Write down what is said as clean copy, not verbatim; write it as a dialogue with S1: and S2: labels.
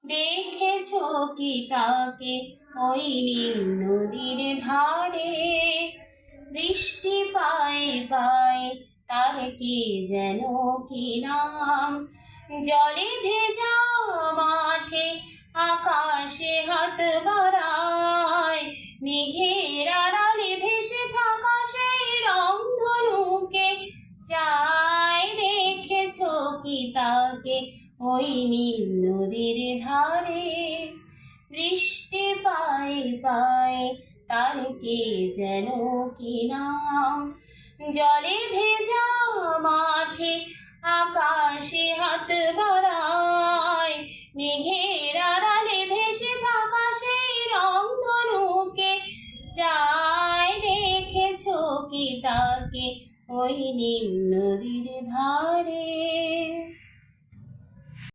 S1: দেখেছো কি তাকে ওই নীল নদীর ধারে? বৃষ্টি পায়ে পায়ে তার কি যেন কি নাম। জলে ভেজা মাঠে আকাশে হাত বাড়ায়, মেঘের আড়ালে ভেসে থাকা সেই রংধনুকে চায়। দেখেছো কি তাকে ওই নীল নদীর ধারে? বৃষ্টি পায়ে পায়ে তার কে যেন কি নাম। জলে ভেজা মাঠে আকাশে হাত বাড়ায়, মেঘের আড়ালে ভেসে থাকা সেই রংধনুকে চায়। দেখেছো কি তাকে ওই নীল নদী